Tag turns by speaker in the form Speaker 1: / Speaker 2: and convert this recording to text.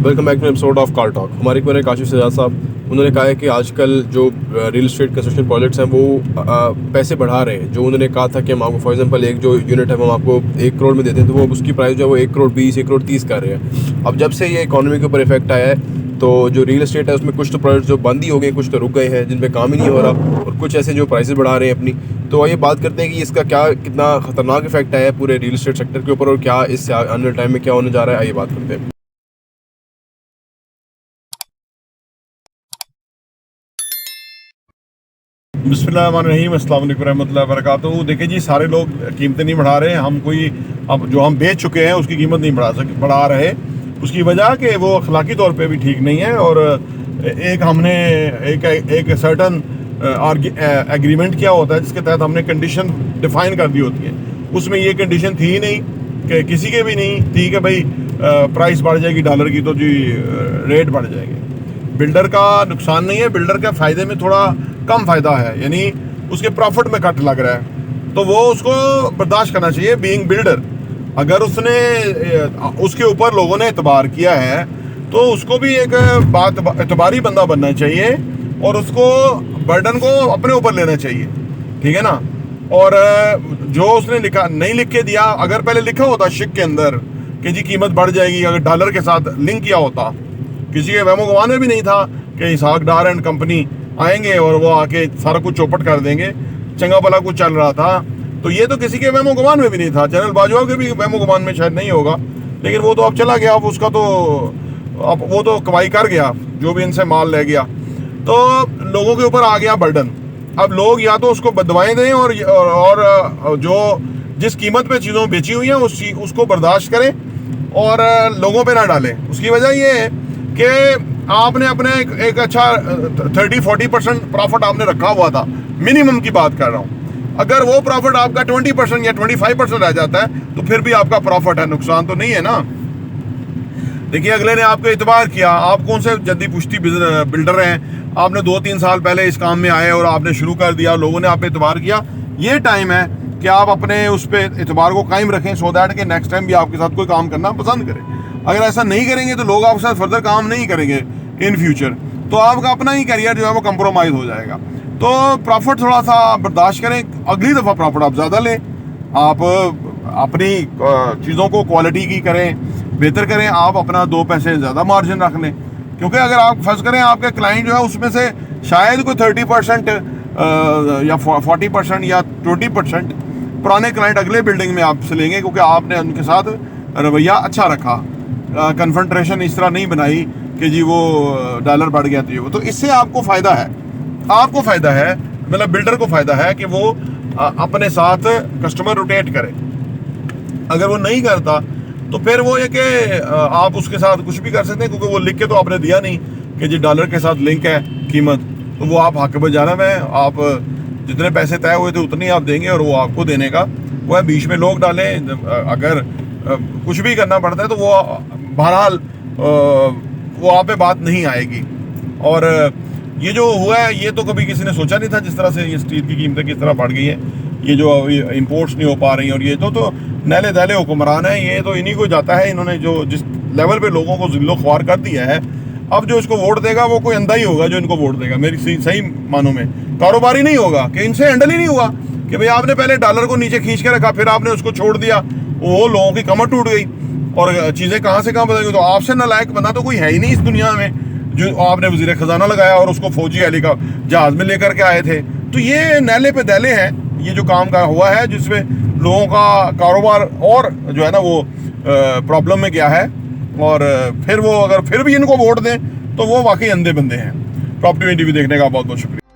Speaker 1: Welcome back to episode of car talk. हमारे मेरे काशिफ सजाद साहब, उन्होंने कहा है कि आजकल जो रियल एस्टेट कंस्ट्रक्शन प्रोजेक्ट्स हैं वो पैसे बढ़ा रहे हैं। जो उन्होंने कहा था कि हम आपको फॉर एग्जांपल एक जो यूनिट है वो हम आपको 1 करोड़ में देते हैं, तो वो उसकी प्राइस जो है वो 1 करोड़ 20, 1 करोड़ 30 कर रहे हैं। अब जब से ये इकॉनमी के ऊपर इफेक्ट आया है तो जो रियल एस्टेट है उसमें कुछ तो प्रोजेक्ट्स जो बंद ही हो गए, कुछ तो रुक गए हैं जिन पे काम ही नहीं हो रहा, और कुछ ऐसे जो प्राइसेस बढ़ा रहे हैं अपनी। तो आइए बात करते हैं कि इसका क्या कितना ख़तरनाक इफेक्ट आया है पूरे रियल एस्टेट सेक्टर के ऊपर, और क्या इससे आने वाले टाइम में क्या होने जा रहा है। आइए बात करते हैं।
Speaker 2: बिस्मिल्लाहिर्रहमानिर्रहीम, अस्सलाम वालेकुम रहमतुल्लाहि व बरकातहू। देखिए जी, सारे लोग कीमतें नहीं बढ़ा रहे हैं। हम कोई अब जो हम बेच चुके हैं उसकी कीमत नहीं बढ़ा रहे। उसकी वजह कि वो अखलाकी तौर पे भी ठीक नहीं है, और एक हमने एक सर्टन एग्रीमेंट किया होता है जिसके तहत हमने कंडीशन डिफाइन कर दी होती है। उसमें ये कंडीशन थी ही नहीं कि किसी के भी नहीं थी कि भाई प्राइस बढ़ जाएगी डॉलर की तो जी रेट बढ़ जाएगी। बिल्डर का नुकसान नहीं है, बिल्डर के फ़ायदे में थोड़ा कम फ़ायदा है, यानी उसके प्रॉफिट में कट लग रहा है, तो वो उसको बर्दाश्त करना चाहिए बीइंग बिल्डर। अगर उसने उसके ऊपर लोगों ने एतबार किया है तो उसको भी एक एतबारी बंदा बनना चाहिए और उसको बर्डन को अपने ऊपर लेना चाहिए, ठीक है ना। और जो उसने नहीं लिख के दिया, अगर पहले लिखा होता शिक के अंदर कि जी कीमत बढ़ जाएगी, अगर डॉलर के साथ लिंक किया होता, किसी के वहमो गुमान में भी नहीं था कि इसहाक डार एंड कंपनी आएंगे और वो आके सारा कुछ चौपट कर देंगे, चंगा भला कुछ चल रहा था, तो ये तो किसी के वहमो गुमान में भी नहीं था। जनरल बाजवा के भी वहमो गुमान में शायद नहीं होगा, लेकिन वो तो अब चला गया। अब उसका तो अब वो तो कमाई कर गया, जो भी इनसे माल ले गया, तो लोगों के ऊपर आ गया बर्डन। अब लोग या तो उसको बदवाएं दें और जो जिस कीमत पे चीज़ों बेची हुई हैं उसको बर्दाश्त करें और लोगों पे ना डालें। उसकी वजह ये है कि आपने अपने एक अच्छा 30-40% प्रॉफिट आपने रखा हुआ था, मिनिमम की बात कर रहा हूँ। अगर वो प्रॉफिट आपका 20% या 25% रह जाता है तो फिर भी आपका प्रॉफिट है, नुकसान तो नहीं है ना। देखिए, अगले ने आपको इतबार किया, आप कौन से जल्दी पुश्ती बिल्डर हैं, आपने 2-3 साल पहले इस काम में आए और आपने शुरू कर दिया, लोगों ने आप पे इतबार किया। ये टाइम है कि आप अपने उस पर इतबार को कायम रखें, सो दैट कि नेक्स्ट टाइम भी आपके साथ कोई काम करना पसंद करें। अगर ऐसा नहीं करेंगे तो लोग आपके साथ फर्दर काम नहीं करेंगे इन फ्यूचर, तो आपका अपना ही करियर जो है वो कंप्रोमाइज़ हो जाएगा। तो प्रॉफिट थोड़ा सा बर्दाश्त करें, अगली दफ़ा प्रॉफिट आप ज़्यादा लें, आप अपनी चीज़ों को क्वालिटी की करें, बेहतर करें, आप अपना 2 पैसे ज़्यादा मार्जिन रख लें। क्योंकि अगर आप फर्ज करें आपके क्लाइंट जो है उसमें से शायद कोई 30% या 40% या 20% पुराने क्लाइंट अगले बिल्डिंग में आपसे लेंगे, क्योंकि आपने उनके साथ रवैया अच्छा रखा, कन्फ्रंट्रेशन इस तरह नहीं बनाई कि जी वो डॉलर बढ़ गया तो ये वो। तो इससे आपको फ़ायदा है, मतलब बिल्डर को फ़ायदा है कि वो अपने साथ कस्टमर रोटेट करे। अगर वो नहीं करता तो फिर वो ये कि आप उसके साथ कुछ भी कर सकते हैं, क्योंकि वो लिख के तो आपने दिया नहीं कि जी डॉलर के साथ लिंक है कीमत, तो वो आप हक बजाना है, आप जितने पैसे तय हुए थे उतने आप देंगे और वो आपको देने का वो है। बीच में लोग डालें, अगर कुछ भी करना पड़ता है तो वो बहरहाल वो आप पे बात नहीं आएगी। और ये जो हुआ है ये तो कभी किसी ने सोचा नहीं था, जिस तरह से ये स्टील की कीमतें किस तरह बढ़ गई हैं, ये जो इंपोर्ट्स नहीं हो पा रही हैं, और ये तो नैले दैले हुक्मरान है, ये तो इन्हीं को जाता है। इन्होंने जो जिस लेवल पे लोगों को जिल्लो ख्वार कर दिया है, अब जो इसको वोट देगा वो कोई अंधा ही होगा जो इनको वोट देगा, मेरी सही मानों में। कारोबारी नहीं होगा कि इनसे हैंडल ही नहीं हुआ कि भाई आपने पहले डॉलर को नीचे खींच के रखा, फिर आपने उसको छोड़ दिया, वो लोगों की कमर टूट गई और चीज़ें कहाँ से कहाँ बदल गई। तो आपसे नालायक बंदा तो कोई है ही नहीं इस दुनिया में, जो आपने वज़ीर ख़जाना लगाया और उसको फौजी हेलीकॉप्टर जहाज़ में लेकर के आए थे। तो ये नैले पे दैले हैं, ये जो काम का हुआ है जिसमें लोगों का कारोबार और जो है ना वो प्रॉब्लम में गया है। और फिर वो अगर फिर भी इनको वोट दें तो वो वाकई अंधे बंदे हैं। प्रॉपर्टी में टीवी देखने का बहुत बहुत शुक्रिया।